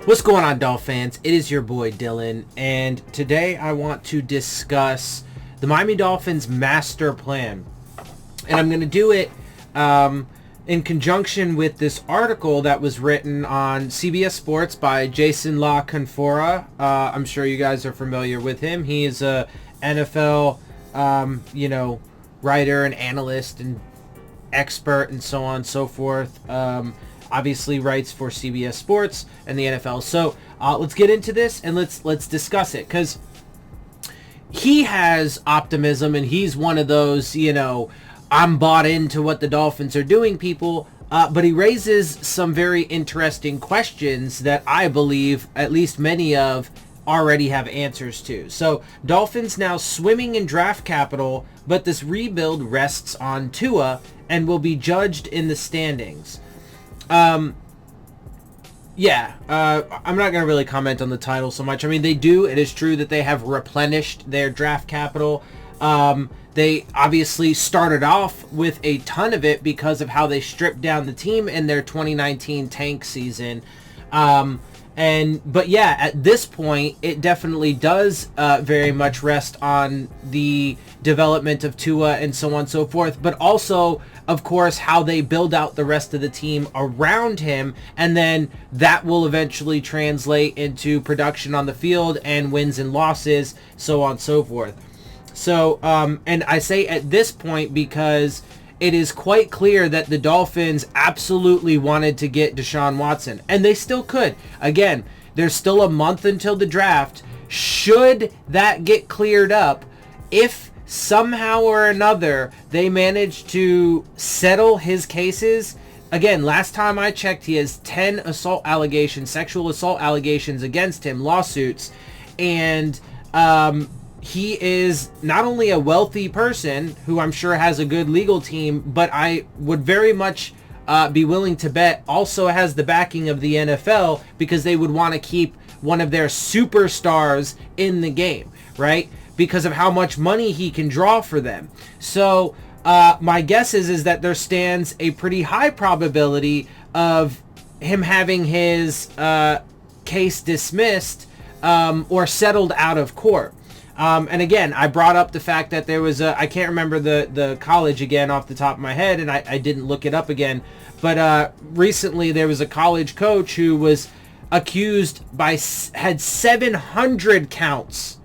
What's going on, Dolphins? It is your boy Dillon, and today I want to discuss the Miami Dolphins master plan. And I'm going to do it in conjunction with this article that was written on CBS Sports by Jason La Canfora. I'm sure you guys are familiar with him. He is a NFL, writer and analyst and expert and so on and so forth. Obviously writes for CBS Sports and the NFL. So let's get into this and let's discuss it, because he has optimism and he's one of those, I'm bought into what the Dolphins are doing people. But he raises some very interesting questions that I believe at least many of already have answers to. So Dolphins now swimming in draft capital, but this rebuild rests on Tua and will be judged in the standings. I'm not going to really comment on the title so much. I mean, it is true that they have replenished their draft capital. They obviously started off with a ton of it because of how they stripped down the team in their 2019 tank season. But at this point, it definitely does very much rest on the development of Tua and so on and so forth, but also, of course, how they build out the rest of the team around him, and then that will eventually translate into production on the field and wins and losses, so on and so forth. So, and I say at this point because it is quite clear that the Dolphins absolutely wanted to get Deshaun Watson, and they still could. Again, there's still a month until the draft. Should that get cleared up, if somehow or another they manage to settle his cases, again, last time I checked, he has 10 sexual assault allegations against him, lawsuits, and he is not only a wealthy person who I'm sure has a good legal team, but I would very much be willing to bet also has the backing of the NFL, because they would want to keep one of their superstars in the game, right? Because of how much money he can draw for them. So my guess is that there stands a pretty high probability of him having his case dismissed or settled out of court. And again, I brought up the fact that there was I can't remember the college again off the top of my head, and I didn't look it up again, but recently there was a college coach who was accused had 700 counts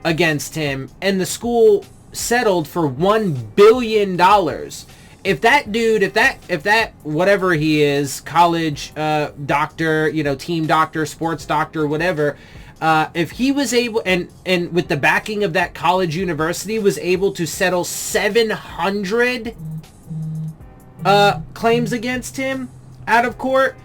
against him, and the school settled for $1 billion. If that dude, if that whatever he is, college doctor, team doctor, sports doctor, whatever, if he was able, and with the backing of that college university, was able to settle 700 claims against him out of court,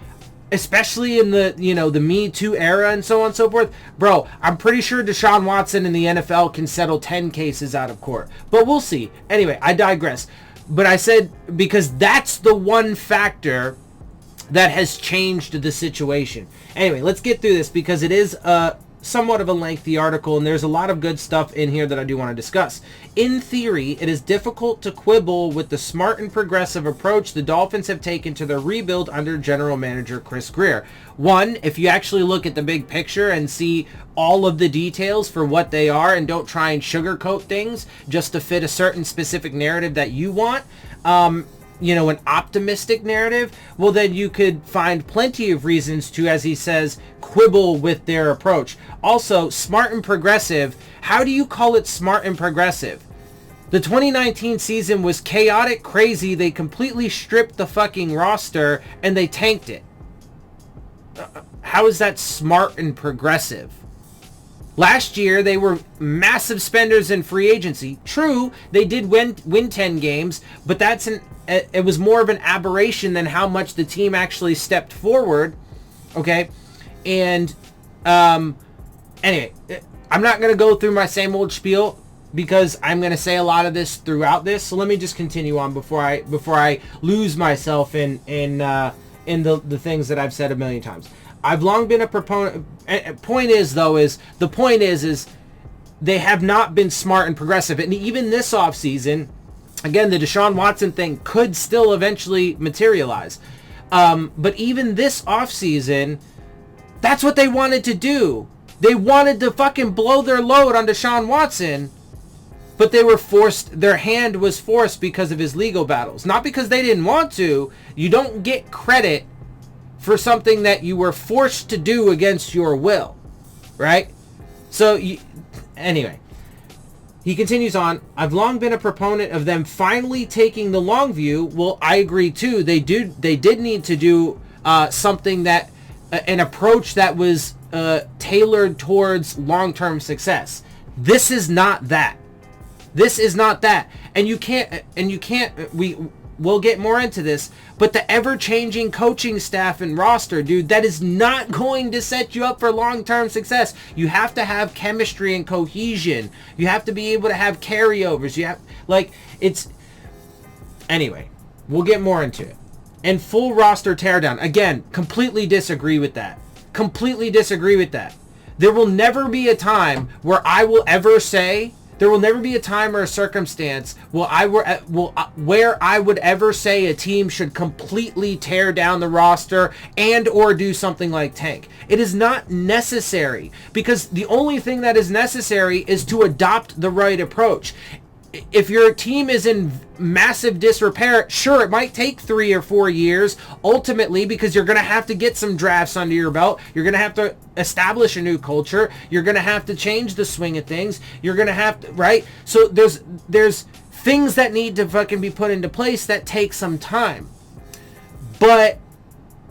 especially in the the Me Too era and so on and so forth, bro, I'm pretty sure Deshaun Watson in the NFL can settle 10 cases out of court. But we'll see. Anyway, I digress. But I said, because that's the one factor that has changed the situation. Anyway, let's get through this, because it is somewhat of a lengthy article, and there's a lot of good stuff in here that I do want to discuss. In theory, it is difficult to quibble with the smart and progressive approach the Dolphins have taken to their rebuild under general manager Chris Grier. One, if you actually look at the big picture and see all of the details for what they are, and don't try and sugarcoat things just to fit a certain specific narrative that you want, an optimistic narrative, well, then you could find plenty of reasons to, as he says, quibble with their approach. Also, smart and progressive. How do you call it smart and progressive? The 2019 season was chaotic, crazy. They completely stripped the fucking roster and they tanked it. How is that smart and progressive? Last year, they were massive spenders in free agency. True, they did win 10 games, but it was more of an aberration than how much the team actually stepped forward. Okay? And anyway, I'm not going to go through my same old spiel, because I'm going to say a lot of this throughout this. So let me just continue on before I lose myself in the things that I've said a million times. I've long been a proponent. The point is they have not been smart and progressive. And even this offseason, again, the Deshaun Watson thing could still eventually materialize. But even this offseason, That's what they wanted to do. They wanted to fucking blow their load on Deshaun Watson, but they were forced, their hand was forced because of his legal battles. Not because they didn't want to. You don't get credit for something that you were forced to do against your will, right? So, anyway, he continues on, I've long been a proponent of them finally taking the long view. Well, I agree too. They did need to do something that, an approach that was tailored towards long-term success. This is not that. This is not that. And you can't, we'll get more into this, but the ever-changing coaching staff and roster, dude, that is not going to set you up for long-term success. You have to have chemistry and cohesion. You have to be able to have carryovers. You have, like, it's, anyway, we'll get more into it. And full roster teardown. Again, completely disagree with that. Completely disagree with that. There will never be a time where I will ever say, there will never be a time or a circumstance where I would ever say a team should completely tear down the roster and or do something like tank. It is not necessary, because the only thing that is necessary is to adopt the right approach. If your team is in massive disrepair, sure, it might take 3 or 4 years ultimately, because you're going to have to get some drafts under your belt. You're going to have to establish a new culture. You're going to have to change the swing of things. You're going to have to, right? So there's things that need to fucking be put into place that take some time. But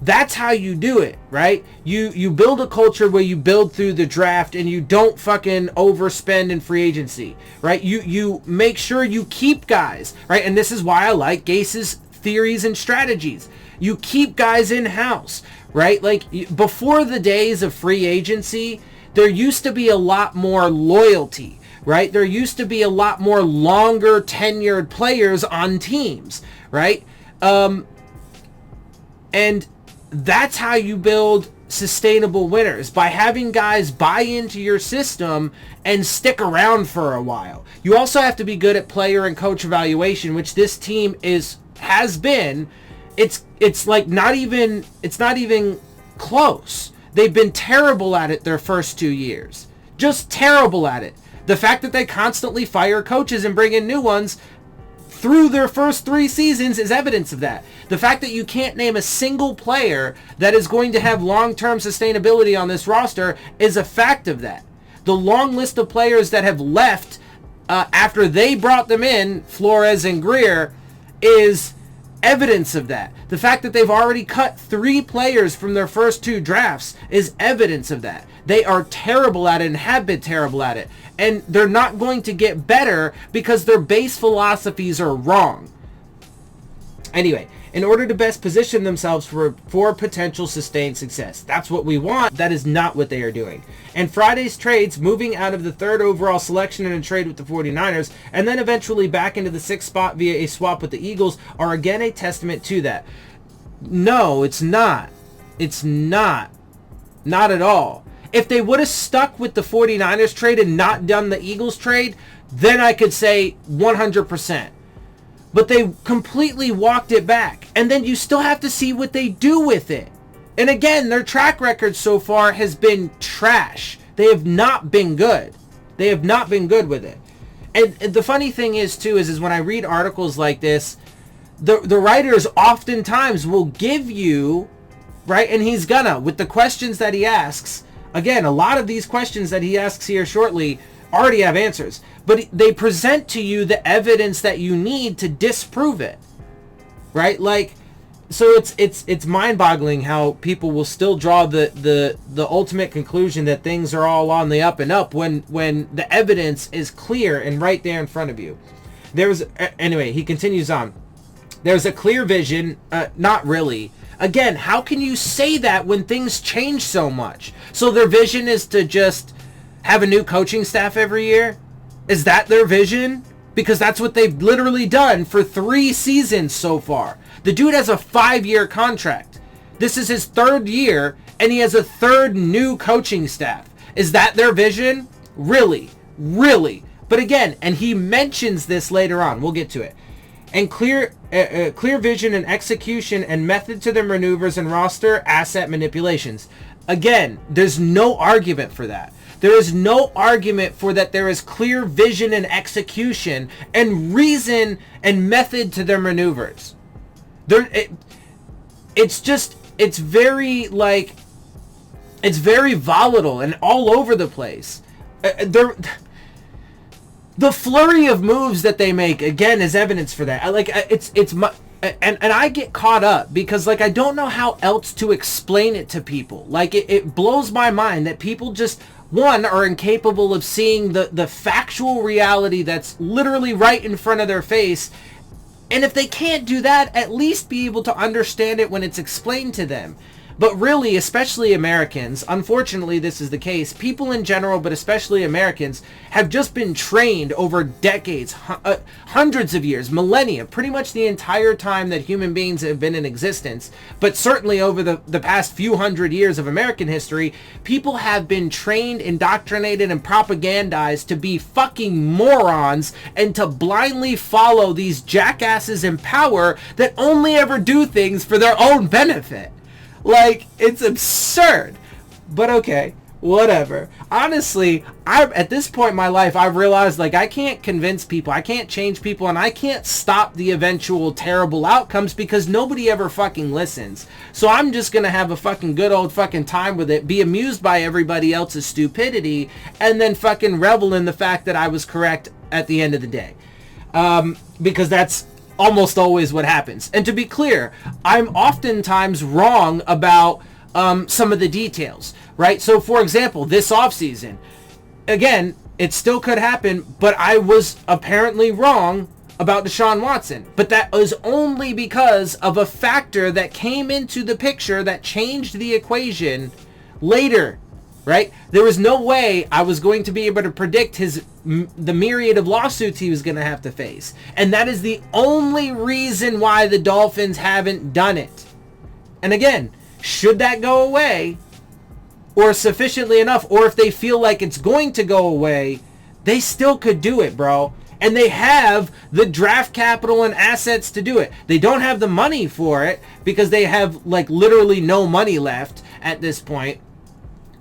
that's how you do it, right? You build a culture where you build through the draft and you don't fucking overspend in free agency, right? You make sure you keep guys, right? And this is why I like Gase's theories and strategies. You keep guys in-house, right? Like, before the days of free agency, there used to be a lot more loyalty, right? There used to be a lot more longer tenured players on teams, right? And that's how you build sustainable winners, by having guys buy into your system and stick around for a while. You also have to be good at player and coach evaluation, which this team has been. It's like not even close. They've been terrible at it their first 2 years. Just terrible at it. The fact that they constantly fire coaches and bring in new ones through their first 3 seasons is evidence of that. The fact that you can't name a single player that is going to have long-term sustainability on this roster is a fact of that. The long list of players that have left after they brought them in, Flores and Greer, is evidence of that. The fact that they've already cut 3 players from their first 2 drafts is evidence of that. They are terrible at it and have been terrible at it. And they're not going to get better because their base philosophies are wrong. Anyway, in order to best position themselves for potential sustained success. That's what we want. That is not what they are doing. And Friday's trades, moving out of the 3rd overall selection in a trade with the 49ers, and then eventually back into the 6th spot via a swap with the Eagles, are again a testament to that. No, it's not. It's not. Not at all. If they would have stuck with the 49ers trade and not done the Eagles trade, then I could say 100%. But they completely walked it back. And then you still have to see what they do with it. And again, their track record so far has been trash. They have not been good. They have not been good with it. And the funny thing is, too, is when I read articles like this, the writers oftentimes will give you, right, and he's gonna, with the questions that he asks. Again, a lot of these questions that he asks here shortly already have answers, but they present to you the evidence that you need to disprove it, right? Like, so it's mind-boggling how people will still draw the ultimate conclusion that things are all on the up and up when the evidence is clear and right there in front of you. Anyway, he continues on. There's a clear vision, not really. Again, how can you say that when things change so much? So their vision is to just have a new coaching staff every year? Is that their vision? Because that's what they've literally done for 3 seasons so far. The dude has a 5-year contract. This is his 3rd year, and he has a 3rd new coaching staff. Is that their vision? Really? Really? But again, and he mentions this later on. We'll get to it. and clear vision and execution and method to their maneuvers and roster asset manipulations. Again, there's no argument for that. There is no argument for that. There is clear vision and execution and reason and method to their maneuvers. It's very volatile and all over the place. The flurry of moves that they make, again, is evidence for that. And I get caught up because, like, I don't know how else to explain it to people. Like, it blows my mind that people just, one, are incapable of seeing the factual reality that's literally right in front of their face. And if they can't do that, at least be able to understand it when it's explained to them. But really, especially Americans, unfortunately this is the case, people in general, but especially Americans, have just been trained over decades, hundreds of years, millennia, pretty much the entire time that human beings have been in existence, but certainly over the past few hundred years of American history, people have been trained, indoctrinated, and propagandized to be fucking morons and to blindly follow these jackasses in power that only ever do things for their own benefit. Like, it's absurd. But okay, whatever. Honestly, at this point in my life, I've realized, like, I can't convince people, I can't change people, and I can't stop the eventual terrible outcomes because nobody ever fucking listens. So I'm just gonna have a fucking good old fucking time with it, be amused by everybody else's stupidity, and then fucking revel in the fact that I was correct at the end of the day. Because that's almost always what happens. And to be clear, I'm oftentimes wrong about some of the details, right? So for example, this offseason, again, it still could happen, but I was apparently wrong about Deshaun Watson. But that was only because of a factor that came into the picture that changed the equation later, right? There was no way I was going to be able to predict the myriad of lawsuits he was going to have to face. And that is the only reason why the Dolphins haven't done it. And again, should that go away, or sufficiently enough, or if they feel like it's going to go away, they still could do it, bro. And they have the draft capital and assets to do it. They don't have the money for it because they have, like, literally no money left at this point.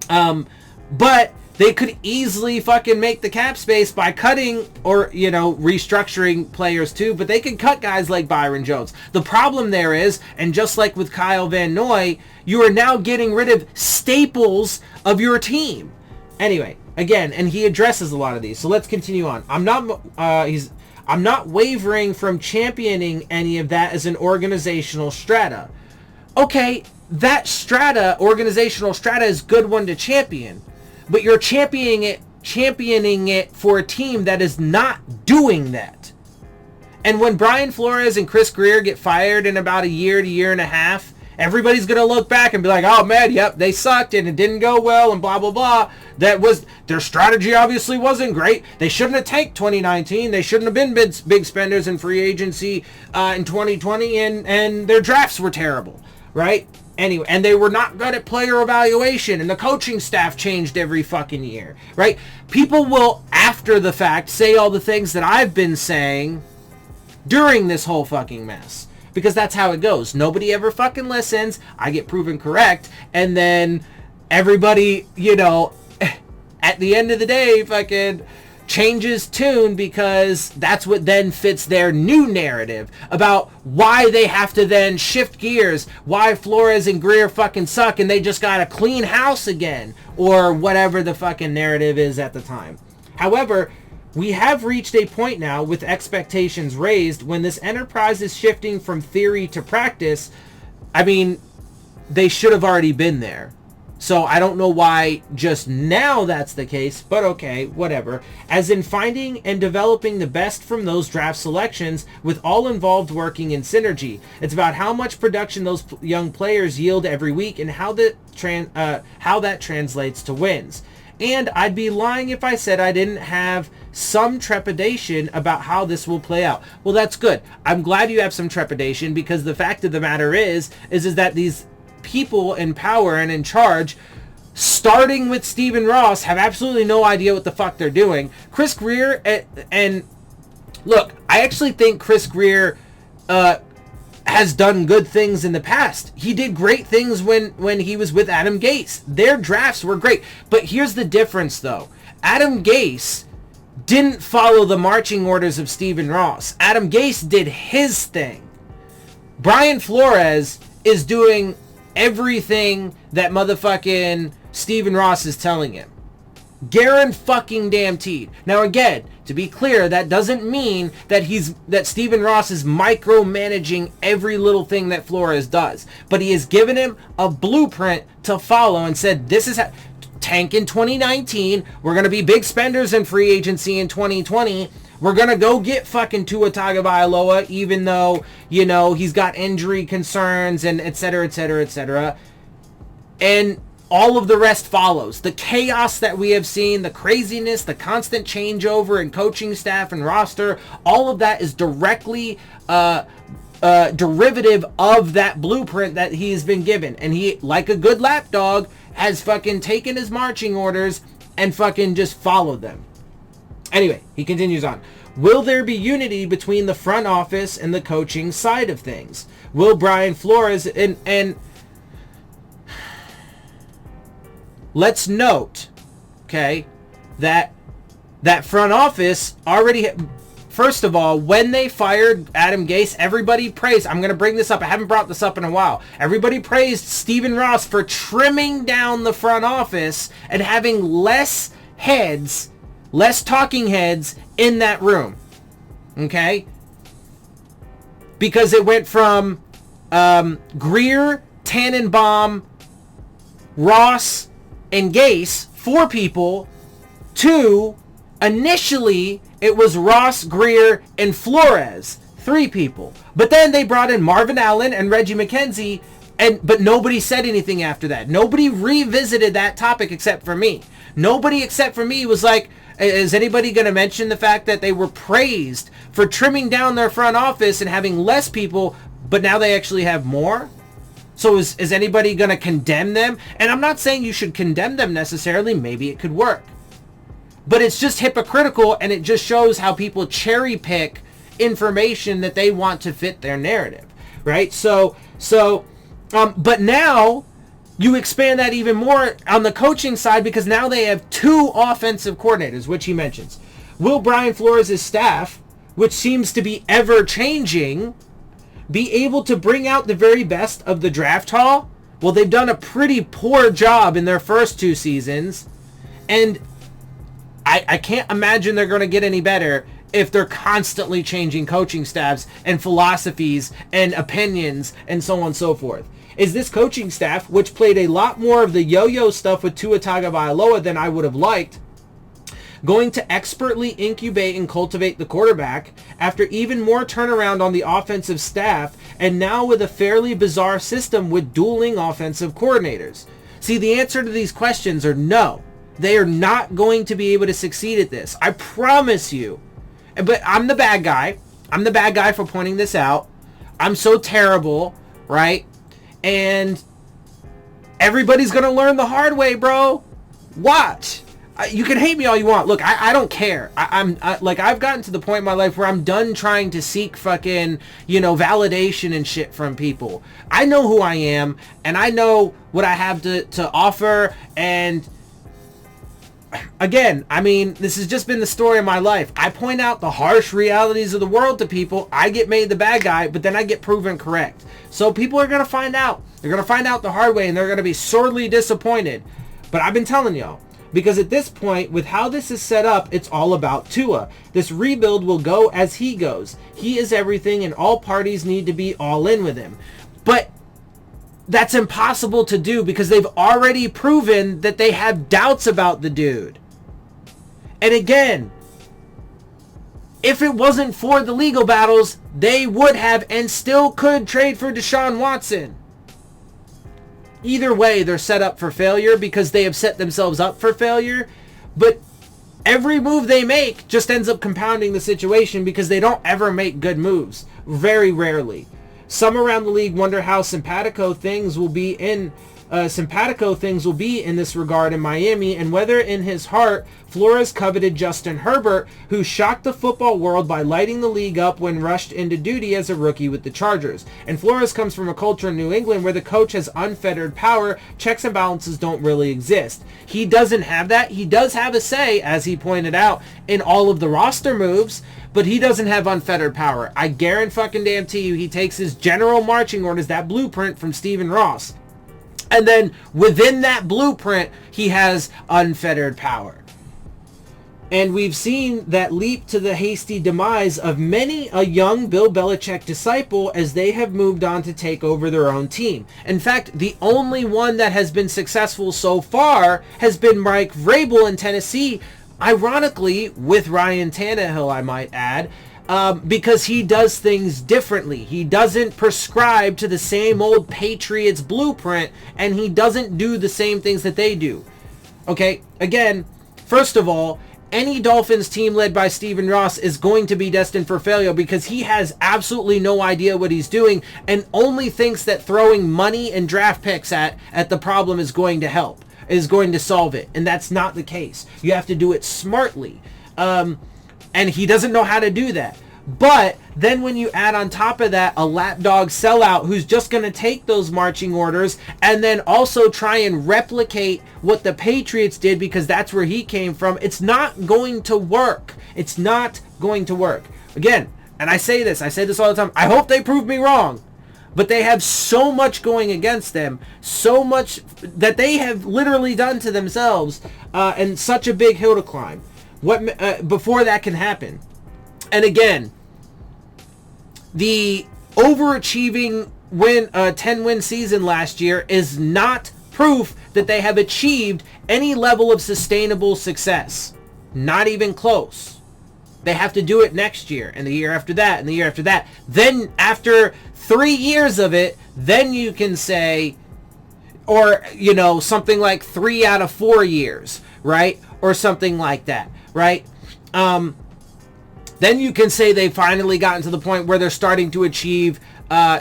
But they could easily fucking make the cap space by cutting or, restructuring players too. But they could cut guys like Byron Jones. The problem there is, and just like with Kyle Van Noy, you are now getting rid of staples of your team. Anyway, again, and he addresses a lot of these. So let's continue on. I'm not wavering from championing any of that as an organizational strata. Okay, that organizational strata is a good one to champion, but you're championing it for a team that is not doing that. And when Brian Flores and Chris Greer get fired in about a year to year and a half, everybody's going to look back and be like, oh man, yep, they sucked and it didn't go well and blah, blah, blah. Their strategy obviously wasn't great. They shouldn't have tanked 2019. They shouldn't have been big spenders in free agency in 2020, and their drafts were terrible, right? Anyway, and they were not good at player evaluation, and the coaching staff changed every fucking year, right? People will, after the fact, say all the things that I've been saying during this whole fucking mess. Because that's how it goes. Nobody ever fucking listens. I get proven correct. And then everybody, at the end of the day, fucking changes tune because that's what then fits their new narrative about why they have to then shift gears, why Flores and Greer fucking suck and they just got a clean house again, or whatever the fucking narrative is at the time. However, we have reached a point now with expectations raised when this enterprise is shifting from theory to practice. I mean, they should have already been there. So I don't know why just now that's the case, but okay, whatever. As in finding and developing the best from those draft selections with all involved working in synergy. It's about how much production those young players yield every week and how that translates to wins. And I'd be lying if I said I didn't have some trepidation about how this will play out. Well, that's good. I'm glad you have some trepidation because the fact of the matter is that these people in power and in charge, starting with Stephen Ross, have absolutely no idea what the fuck they're doing. Chris Greer, and look, I actually think Chris Greer has done good things in the past. He did great things when he was with Adam Gase. Their drafts were great. But here's the difference, though. Adam Gase didn't follow the marching orders of Stephen Ross. Adam Gase did his thing. Brian Flores is doing everything that motherfucking Stephen Ross is telling him. Guaranteed. Now again, to be clear, that doesn't mean that Stephen Ross is micromanaging every little thing that Flores does. But he has given him a blueprint to follow and said, this is how... Tank in 2019. We're going to be big spenders in free agency in 2020. We're going to go get fucking Tua Tagovailoa, even though, you know, he's got injury concerns and et cetera, et cetera, et cetera. And all of the rest follows. The chaos that we have seen, the craziness, the constant changeover in coaching staff and roster, all of that is directly derivative of that blueprint that he has been given. And he, like a good lapdog, has fucking taken his marching orders and fucking just followed them. Anyway, he continues on. Will there be unity between the front office and the coaching side of things? Will Brian Flores and let's note, okay, that front office already... First of all, when they fired Adam Gase, everybody praised... I'm going to bring this up. I haven't brought this up in a while. Everybody praised Stephen Ross for trimming down the front office and having less heads, less talking heads in that room. Okay? Because it went from Greer, Tannenbaum, Ross, and Gase, 4 people, to... Initially, it was Ross, Greer, and Flores, 3 people. But then they brought in Marvin Allen and Reggie McKenzie, but nobody said anything after that. Nobody revisited that topic except for me. Nobody except for me was like, is anybody going to mention the fact that they were praised for trimming down their front office and having less people, but now they actually have more? So is anybody going to condemn them? And I'm not saying you should condemn them necessarily. Maybe it could work. But it's just hypocritical, and it just shows how people cherry pick information that they want to fit their narrative, right? But now you expand that even more on the coaching side, because now they have 2 offensive coordinators, which he mentions. Will Brian Flores' staff, which seems to be ever changing, be able to bring out the very best of the draft haul? Well, they've done a pretty poor job in their first 2 seasons, and I can't imagine they're going to get any better if they're constantly changing coaching staffs and philosophies and opinions and so on and so forth. Is this coaching staff, which played a lot more of the yo-yo stuff with Tua Tagovailoa than I would have liked, going to expertly incubate and cultivate the quarterback after even more turnaround on the offensive staff, and now with a fairly bizarre system with dueling offensive coordinators? See, the answer to these questions are no. They are not going to be able to succeed at this. I promise you. But I'm the bad guy. I'm the bad guy for pointing this out. I'm so terrible, right? And everybody's going to learn the hard way, bro. Watch. You can hate me all you want. Look, I don't care. I've gotten to the point in my life where I'm done trying to seek fucking, validation and shit from people. I know who I am, and I know what I have to offer, and... Again, I mean, this has just been the story of my life. I point out the harsh realities of the world to people. I get made the bad guy, but then I get proven correct. So people are going to find out. They're going to find out the hard way, and they're going to be sorely disappointed. But I've been telling y'all, because at this point, with how this is set up, it's all about Tua. This rebuild will go as he goes. He is everything, and all parties need to be all in with him. But that's impossible to do because they've already proven that they have doubts about the dude. And again, if it wasn't for the legal battles, they would have and still could trade for Deshaun Watson. Either way, they're set up for failure because they have set themselves up for failure. But every move they make just ends up compounding the situation because they don't ever make good moves. Very rarely. Some around the league wonder how simpatico things will be in simpatico things will be in this regard in Miami, and whether in his heart Flores coveted Justin Herbert, who shocked the football world by lighting the league up when rushed into duty as a rookie with the Chargers. And Flores comes from a culture in New England where the coach has unfettered power. Checks and balances don't really exist. He doesn't have that. He does have a say, as he pointed out, in all of the roster moves, but he doesn't have unfettered power. I guarantee you he takes his general marching orders, that blueprint from Stephen Ross, and then within that blueprint, he has unfettered power. And we've seen that leap to the hasty demise of many a young Bill Belichick disciple as they have moved on to take over their own team. In fact, the only one that has been successful so far has been Mike Vrabel in Tennessee, ironically with Ryan Tannehill, I might add, because he does things differently. He doesn't prescribe to the same old Patriots blueprint, and he doesn't do the same things that they do. Okay, again, first of all, any Dolphins team led by Stephen Ross is going to be destined for failure because he has absolutely no idea what he's doing and only thinks that throwing money and draft picks at the problem is going to help, is going to solve it. And that's not the case. You have to do it smartly. And he doesn't know how to do that. But then when you add on top of that a lapdog sellout who's just going to take those marching orders and then also try and replicate what the Patriots did because that's where he came from, it's not going to work. It's not going to work. Again, and I say this all the time, I hope they prove me wrong. But they have so much going against them, so much that they have literally done to themselves, and such a big hill to climb. Before that can happen. And again, the overachieving 10-win season last year is not proof that they have achieved any level of sustainable success. Not even close. They have to do it next year, and the year after that, and the year after that. Then after 3 years of it, then you can say, or, something like 3 out of 4 years, right? Or something like that, right? Then you can say they've finally gotten to the point where they're starting to achieve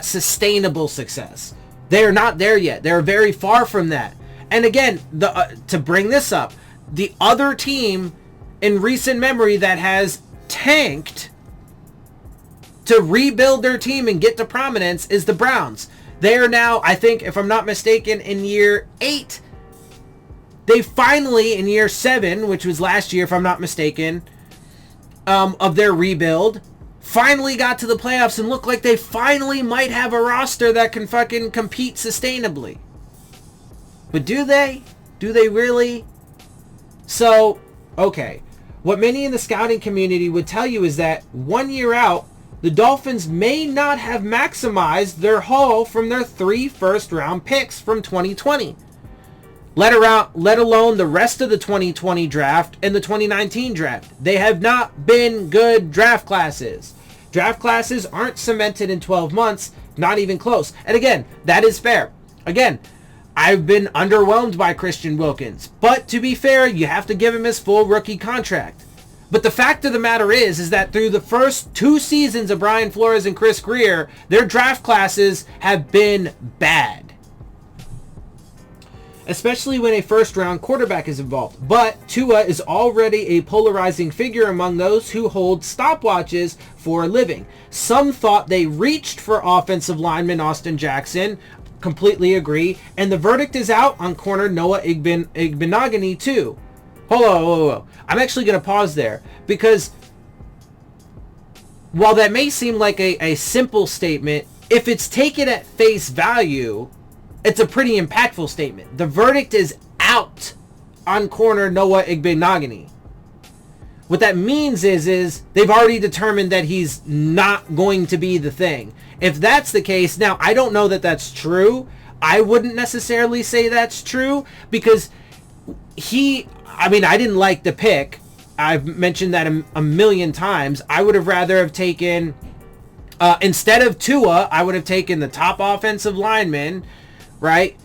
sustainable success. They're not there yet. They're very far from that. And again, to bring this up, the other team in recent memory that has tanked to rebuild their team and get to prominence is the Browns. They are now, I think, if I'm not mistaken, in year 8. They finally, in year 7, which was last year, if I'm not mistaken, of their rebuild, finally got to the playoffs and look like they finally might have a roster that can fucking compete sustainably. But do they? Do they really? So, okay. What many in the scouting community would tell you is that 1 year out, the Dolphins may not have maximized their haul from their 3 first-round picks from 2020. Let alone the rest of the 2020 draft and the 2019 draft. They have not been good draft classes. Draft classes aren't cemented in 12 months, not even close. And again, that is fair. Again, I've been underwhelmed by Christian Wilkins. But to be fair, you have to give him his full rookie contract. But the fact of the matter is that through the first 2 seasons of Brian Flores and Chris Grier, their draft classes have been bad. Especially when a first-round quarterback is involved. But Tua is already a polarizing figure among those who hold stopwatches for a living. Some thought they reached for offensive lineman Austin Jackson. Completely agree. And the verdict is out on corner Noah Igbenogany too. Hold on. I'm actually going to pause there. Because while that may seem like a simple statement, if it's taken at face value, it's a pretty impactful statement. The verdict is out on corner Noah Igbenogany. What that means is they've already determined that he's not going to be the thing. If that's the case, now I don't know that that's true. I wouldn't necessarily say that's true because I didn't like the pick. I've mentioned that a million times. I would have rather have taken, instead of Tua, I would have taken the top offensive lineman, right?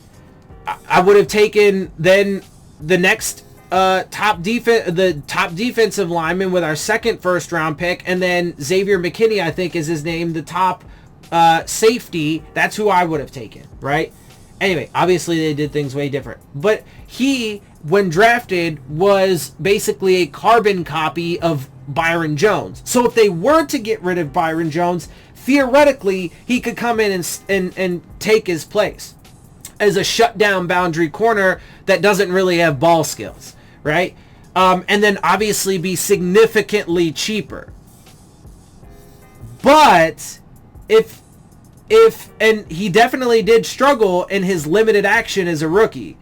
I would have taken then the next top defensive lineman with our second first round pick, and then Xavier McKinney, I think is his name, the top safety. That's who I would have taken, right? Anyway, obviously they did things way different. But he, when drafted, was basically a carbon copy of Byron Jones. So if they were to get rid of Byron Jones, theoretically, he could come in and take his place as a shutdown boundary corner that doesn't really have ball skills, right? And then obviously be significantly cheaper. But if and he definitely did struggle in his limited action as a rookie.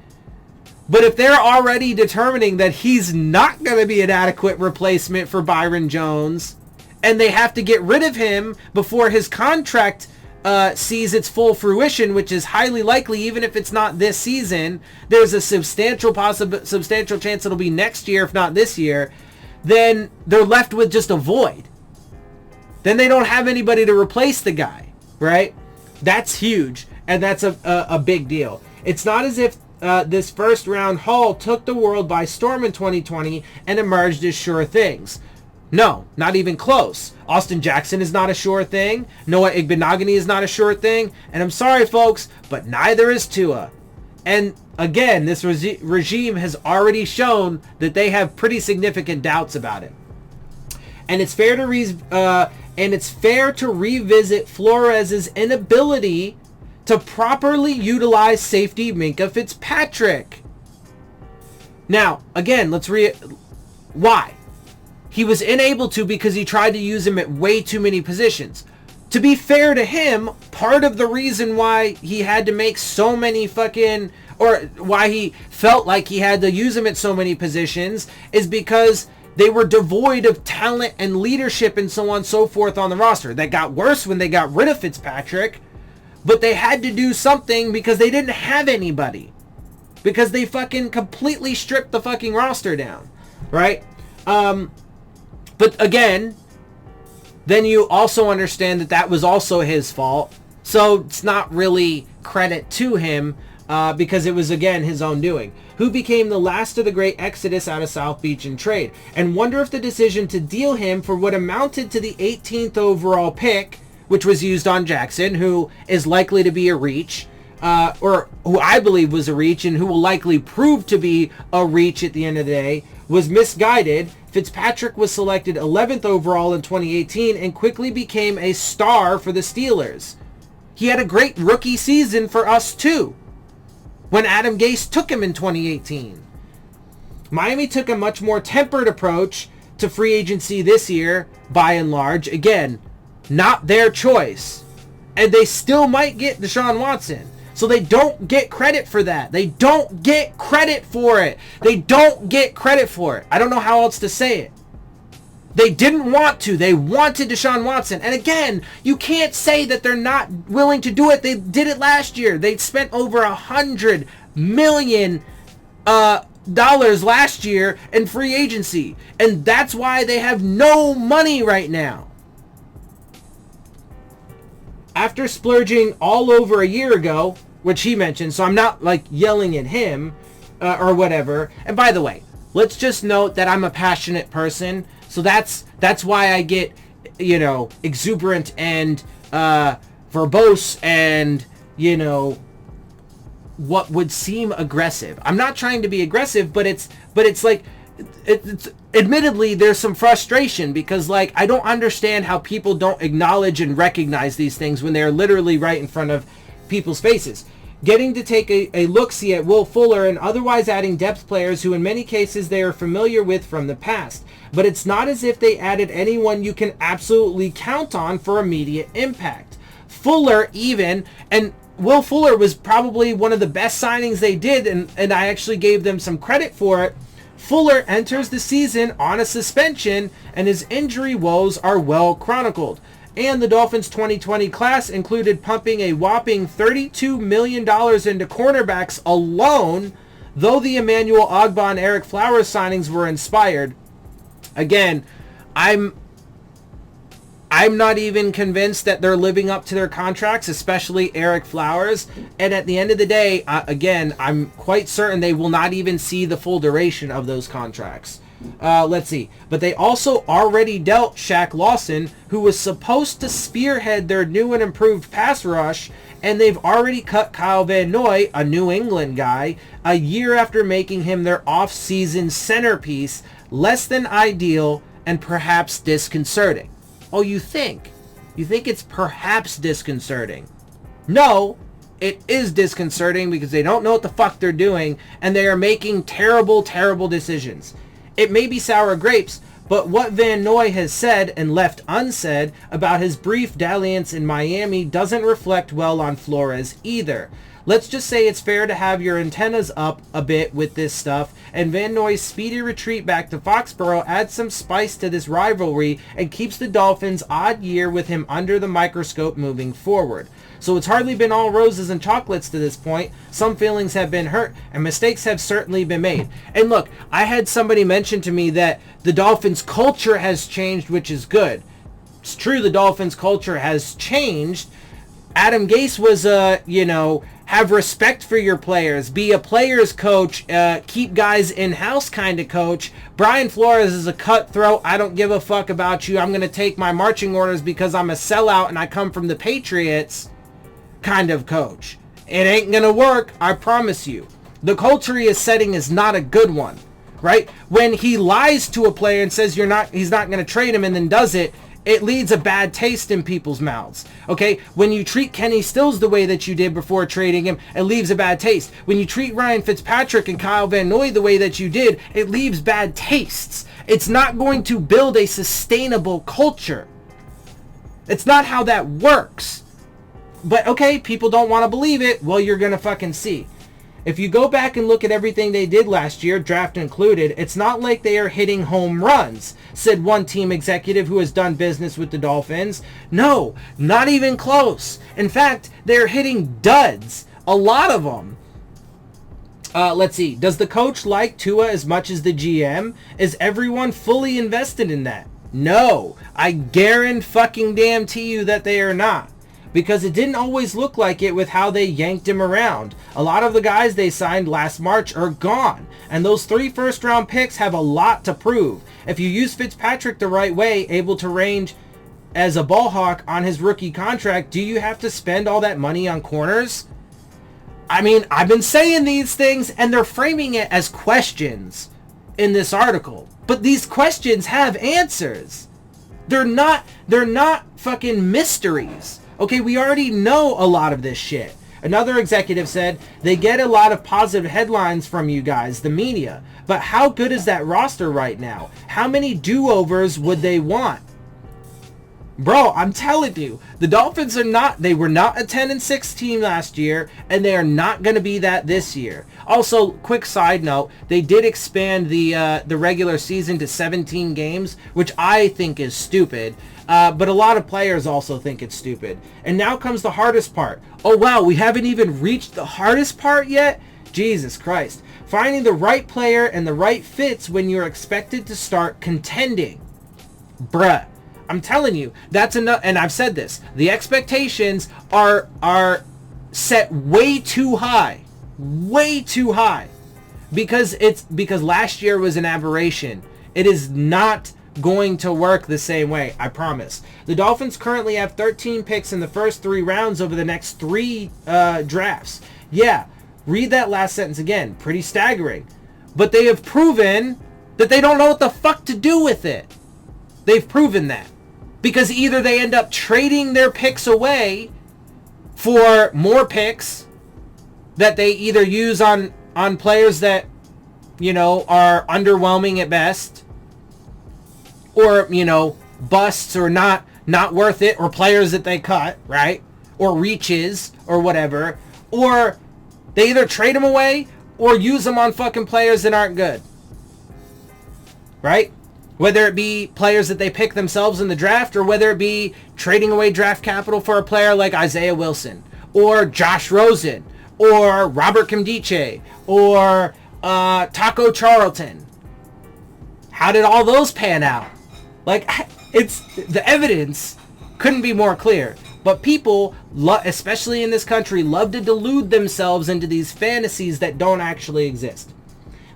But if they're already determining that he's not going to be an adequate replacement for Byron Jones, and they have to get rid of him before his contract sees its full fruition, which is highly likely, even if it's not this season, there's a substantial chance it'll be next year, if not this year, then they're left with just a void. Then they don't have anybody to replace the guy, right? That's huge, and that's a big deal. It's not as if this first round haul took the world by storm in 2020 and emerged as sure things. No, not even close. Austin Jackson is not a sure thing. Noah Igbenogany is not a sure thing. And I'm sorry, folks, but neither is Tua. And again, this regime has already shown that they have pretty significant doubts about it. And it's fair to revisit Flores' inability to properly utilize safety Minkah Fitzpatrick. Now, again, why? He was unable to because he tried to use him at way too many positions. To be fair to him, part of the reason why he had to make so many or why he felt like he had to use him at so many positions is because they were devoid of talent and leadership and so on and so forth on the roster. That got worse when they got rid of Fitzpatrick, but they had to do something because they didn't have anybody. Because they fucking completely stripped the fucking roster down, right? But again, then you also understand that was also his fault. So it's not really credit to him because it was, again, his own doing. Who became the last of the great exodus out of South Beach in trade. And wonder if the decision to deal him for what amounted to the 18th overall pick, which was used on Jackson, who is likely to be a reach, or who I believe was a reach and who will likely prove to be a reach at the end of the day, was misguided. Fitzpatrick was selected 11th overall in 2018 and quickly became a star for the Steelers. He had a great rookie season for us too, when Adam Gase took him in 2018. Miami took a much more tempered approach to free agency this year, by and large. Again, not their choice. And they still might get Deshaun Watson. So they don't get credit for that. They don't get credit for it. They don't get credit for it. I don't know how else to say it. They didn't want to. They wanted Deshaun Watson. And again, you can't say that they're not willing to do it. They did it last year. They spent over $100 million last year in free agency. And that's why they have no money right now. After splurging all over a year ago, which he mentioned, so I'm not like yelling at him or whatever. And by the way, let's just note that I'm a passionate person, so that's why I get, exuberant and verbose and, what would seem aggressive. I'm not trying to be aggressive, but it's like, it's admittedly there's some frustration because like I don't understand how people don't acknowledge and recognize these things when they're literally right in front of people's faces. Getting to take a look-see at Will Fuller and otherwise adding depth players who in many cases they are familiar with from the past. But it's not as if they added anyone you can absolutely count on for immediate impact. Fuller even, and Will Fuller was probably one of the best signings they did, and I actually gave them some credit for it. Fuller enters the season on a suspension, and his injury woes are well chronicled. And the Dolphins' 2020 class included pumping a whopping $32 million into cornerbacks alone, though the Emmanuel Ogbah and Eric Flowers signings were inspired. Again, I'm not even convinced that they're living up to their contracts, especially Eric Flowers. And at the end of the day, again, I'm quite certain they will not even see the full duration of those contracts. Let's see. But they also already dealt Shaq Lawson, who was supposed to spearhead their new and improved pass rush and they've already cut Kyle Van Noy, a New England guy, a year after making him their off-season centerpiece. Less than ideal and perhaps disconcerting. Oh, you think? You think it's perhaps disconcerting? No, it is disconcerting because they don't know what the fuck they're doing and they are making terrible, terrible decisions. It may be sour grapes, but what Van Noy has said and left unsaid about his brief dalliance in Miami doesn't reflect well on Flores either. Let's just say it's fair to have your antennas up a bit with this stuff, and Van Noy's speedy retreat back to Foxborough adds some spice to this rivalry and keeps the Dolphins' odd year with him under the microscope moving forward. So it's hardly been all roses and chocolates to this point. Some feelings have been hurt, and mistakes have certainly been made. And look, I had somebody mention to me that the Dolphins' culture has changed, which is good. It's true, the Dolphins' culture has changed. Adam Gase was have respect for your players, be a player's coach, keep guys in-house kind of coach. Brian Flores is a cutthroat, I don't give a fuck about you, I'm going to take my marching orders because I'm a sellout and I come from the Patriots kind of coach. It ain't going to work, I promise you. The culture he is setting is not a good one, right? When he lies to a player and says he's not going to trade him and then does it, it leaves a bad taste in people's mouths. Okay? When you treat Kenny Stills the way that you did before trading him, it leaves a bad taste. When you treat Ryan Fitzpatrick and Kyle Van Noy the way that you did, it leaves bad tastes. It's not going to build a sustainable culture. It's not how that works. But okay, people don't want to believe it. Well, you're going to fucking see. If you go back and look at everything they did last year, draft included, it's not like they are hitting home runs, said one team executive who has done business with the Dolphins. No, not even close. In fact, they're hitting duds. A lot of them. Let's see. Does the coach like Tua as much as the GM? Is everyone fully invested in that? No. I guarantee you that they are not. Because it didn't always look like it with how they yanked him around. A lot of the guys they signed last March are gone. And those 3 first-round picks have a lot to prove. If you use Fitzpatrick the right way, able to range as a ball hawk on his rookie contract, do you have to spend all that money on corners? I mean, I've been saying these things, and they're framing it as questions in this article. But these questions have answers. They're not fucking mysteries. Okay, we already know a lot of this shit. Another executive said, they get a lot of positive headlines from you guys, the media. But how good is that roster right now? How many do-overs would they want? Bro, I'm telling you, the Dolphins were not a 10-6 team last year, and they are not going to be that this year. Also, quick side note, they did expand the regular season to 17 games, which I think is stupid. But a lot of players also think it's stupid. And now comes the hardest part. Oh wow, we haven't even reached the hardest part yet? Jesus Christ. Finding the right player and the right fits when you're expected to start contending. Bruh. I'm telling you, that's enough. And I've said this. The expectations are set way too high. Way too high. Because last year was an aberration. It is not going to work the same way, I promise. The Dolphins currently have 13 picks in the first 3 rounds over the next 3 drafts. Yeah, read that last sentence again. Pretty staggering. But they have proven that they don't know what the fuck to do with it. They've proven that. Because either they end up trading their picks away for more picks that they either use on players that, are underwhelming at best, or, busts or not worth it, or players that they cut, right? Or reaches, or whatever. Or they either trade them away or use them on fucking players that aren't good. Right? Whether it be players that they pick themselves in the draft, or whether it be trading away draft capital for a player like Isaiah Wilson, or Josh Rosen, or Robert Kimdiche, or Taco Charlton. How did all those pan out? Like, it's the evidence couldn't be more clear. But people, especially in this country, love to delude themselves into these fantasies that don't actually exist.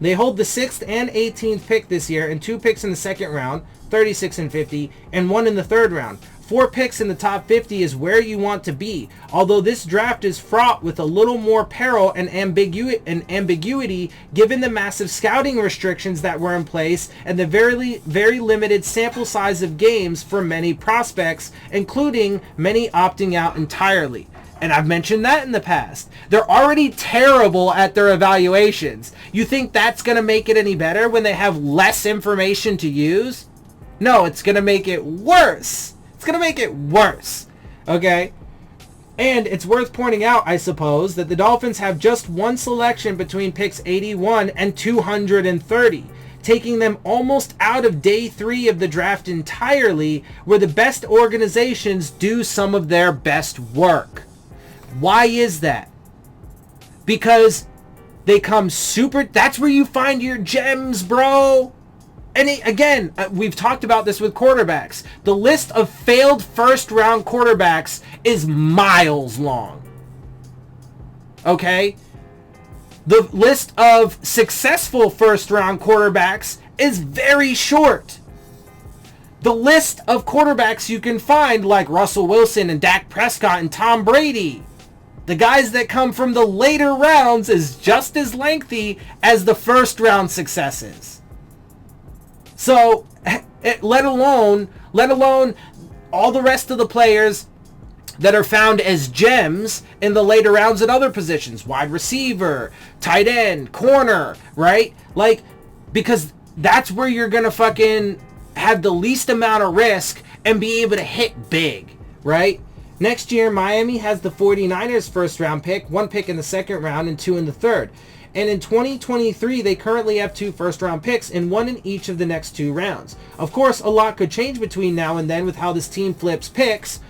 They hold the 6th and 18th pick this year, and 2 picks in the second round, 36 and 50, and 1 in the third round. 4 picks in the top 50 is where you want to be. Although this draft is fraught with a little more peril and ambiguity given the massive scouting restrictions that were in place and the very limited sample size of games for many prospects, including many opting out entirely. And I've mentioned that in the past. They're already terrible at their evaluations. You think that's going to make it any better when they have less information to use? No, it's going to make it worse. It's going to make it worse. Okay? And it's worth pointing out, I suppose, that the Dolphins have just one selection between picks 81 and 230, taking them almost out of day 3 of the draft entirely, where the best organizations do some of their best work. Why is that? Because they come that's where you find your gems, bro. And again, we've talked about this with quarterbacks. The list of failed first-round quarterbacks is miles long. Okay? The list of successful first-round quarterbacks is very short. The list of quarterbacks you can find, like Russell Wilson and Dak Prescott and Tom Brady, the guys that come from the later rounds, is just as lengthy as the first-round successes. So, let alone all the rest of the players that are found as gems in the later rounds at other positions. Wide receiver, tight end, corner, right? Like, because that's where you're going to fucking have the least amount of risk and be able to hit big, right? Next year, Miami has the 49ers first round pick, 1 pick in the second round and 2 in the third. And in 2023, they currently have 2 first-round picks and 1 in each of the next 2 rounds. Of course, a lot could change between now and then with how this team flips picks.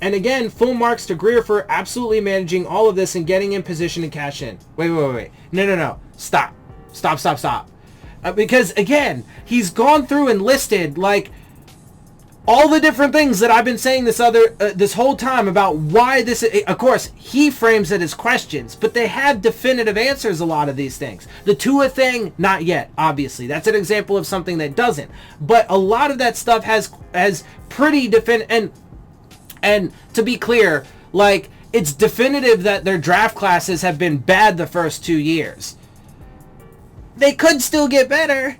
And again, full marks to Greer for absolutely managing all of this and getting in position to cash in. Wait. No. Stop. Because, again, he's gone through and listed, like, all the different things that I've been saying this whole time about why this. Of course, he frames it as questions, but they have definitive answers. A lot of these things. The Tua thing, not yet. Obviously, that's an example of something that doesn't. But a lot of that stuff has pretty definitive. And to be clear, like, it's definitive that their draft classes have been bad the first 2 years. They could still get better.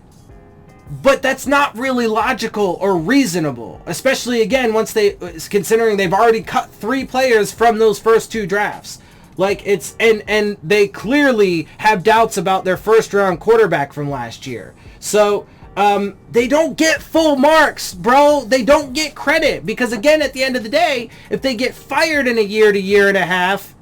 But that's not really logical or reasonable, especially again considering they've already cut 3 players from those first 2 drafts. Like, it's and they clearly have doubts about their first round quarterback from last year. So they don't get full marks, bro. They don't get credit because, again, at the end of the day, if they get fired in a year to year and a half,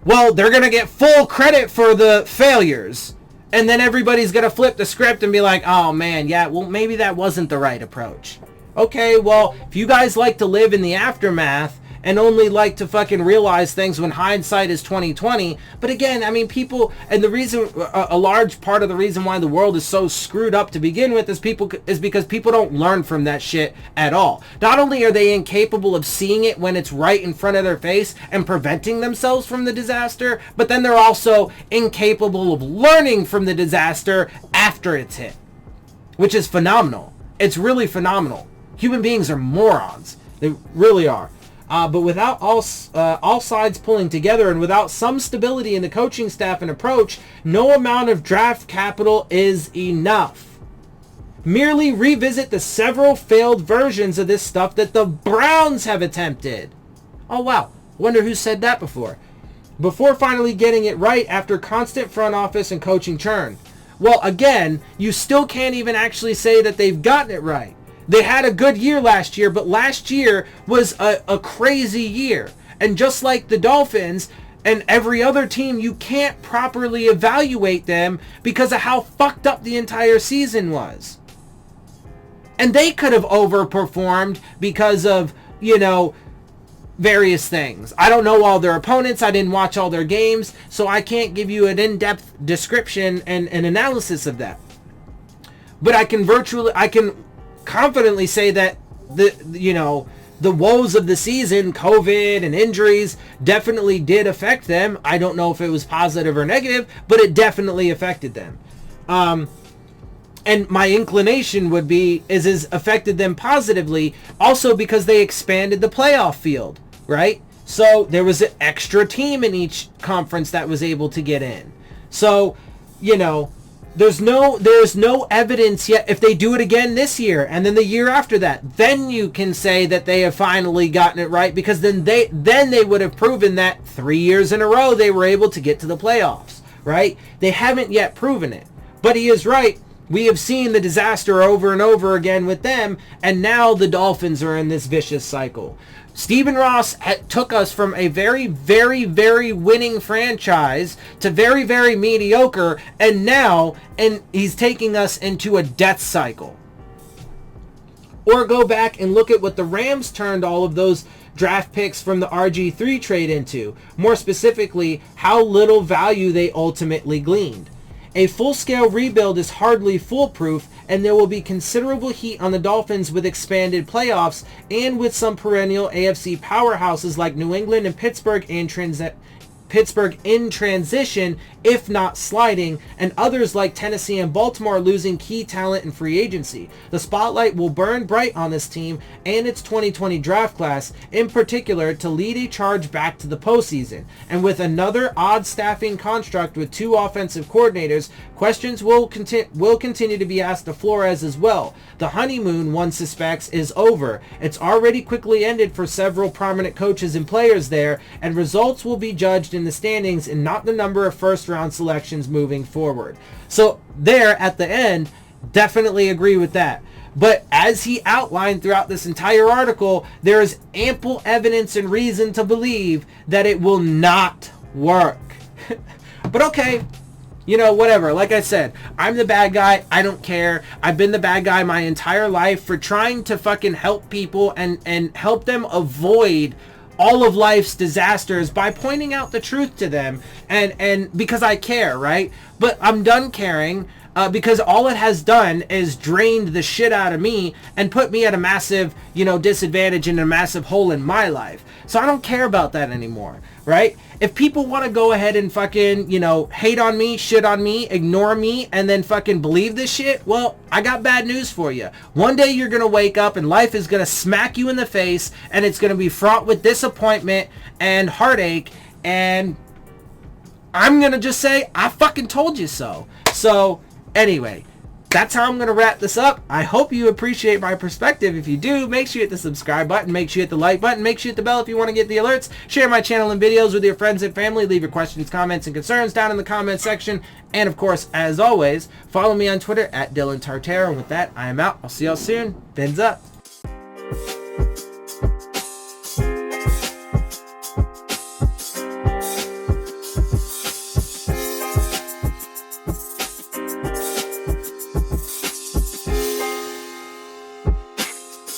well, they're gonna get full credit for the failures. And then everybody's going to flip the script and be like, oh man, yeah, well, maybe that wasn't the right approach. Okay, well, if you guys like to live in the aftermath and only like to fucking realize things when hindsight is 2020. But again, I mean, people, and the reason, a large part of the reason why the world is so screwed up to begin with is because people don't learn from that shit at all. Not only are they incapable of seeing it when it's right in front of their face and preventing themselves from the disaster, but then they're also incapable of learning from the disaster after it's hit, which is phenomenal. It's really phenomenal. Human beings are morons. They really are. But without all sides pulling together and without some stability in the coaching staff and approach, no amount of draft capital is enough. Merely revisit the several failed versions of this stuff that the Browns have attempted. Oh wow, wonder who said that before. Before finally getting it right after constant front office and coaching churn. Well, again, you still can't even actually say that they've gotten it right. They had a good year last year, but last year was a crazy year. And just like the Dolphins and every other team, you can't properly evaluate them because of how fucked up the entire season was. And they could have overperformed because of, various things. I don't know all their opponents. I didn't watch all their games, so I can't give you an in-depth description and analysis of that. But I can confidently say that the woes of the season, COVID and injuries, definitely did affect them. I don't know if it was positive or negative, but it definitely affected them. And my inclination would be is affected them positively also because they expanded the playoff field, right? So there was an extra team in each conference that was able to get in. So, you know, there's no evidence yet. If they do it again this year and then the year after that, then you can say that they have finally gotten it right, because then they would have proven that 3 years in a row they were able to get to the playoffs, right? They haven't yet proven it. But he is right. We have seen the disaster over and over again with them, and now the Dolphins are in this vicious cycle. Stephen Ross took us from a very, very, very winning franchise to very, very mediocre, and he's taking us into a death cycle. Or go back and look at what the Rams turned all of those draft picks from the RG3 trade into. More specifically, how little value they ultimately gleaned. A full-scale rebuild is hardly foolproof, and there will be considerable heat on the Dolphins with expanded playoffs and with some perennial AFC powerhouses like New England and Pittsburgh in transition, if not sliding, and others like Tennessee and Baltimore losing key talent in free agency. The spotlight will burn bright on this team and its 2020 draft class, in particular, to lead a charge back to the postseason. And with another odd staffing construct with 2 offensive coordinators, questions will continue to be asked of Flores as well. The honeymoon, one suspects, is over. It's already quickly ended for several prominent coaches and players there, and results will be judged in the standings and not the number of first-round selections moving forward. So there, at the end, definitely agree with that. But as he outlined throughout this entire article, there is ample evidence and reason to believe that it will not work. But okay, you know, whatever. Like I said, I'm the bad guy. I don't care. I've been the bad guy my entire life for trying to fucking help people and help them avoid all of life's disasters by pointing out the truth to them, and because I care, right? But I'm done caring because all it has done is drained the shit out of me and put me at a massive, you know, disadvantage and a massive hole in my life. So I don't care about that anymore, right? If people want to go ahead and fucking, you know, hate on me, shit on me, ignore me, and then fucking believe this shit, well, I got bad news for you. One day you're going to wake up and life is going to smack you in the face, and it's going to be fraught with disappointment and heartache, and I'm going to just say, I fucking told you so. So, anyway, that's how I'm going to wrap this up. I hope you appreciate my perspective. If you do, make sure you hit the subscribe button. Make sure you hit the like button. Make sure you hit the bell if you want to get the alerts. Share my channel and videos with your friends and family. Leave your questions, comments, and concerns down in the comments section. And, of course, as always, follow me on Twitter at Dillon Tartare. And with that, I am out. I'll see y'all soon. Phins up.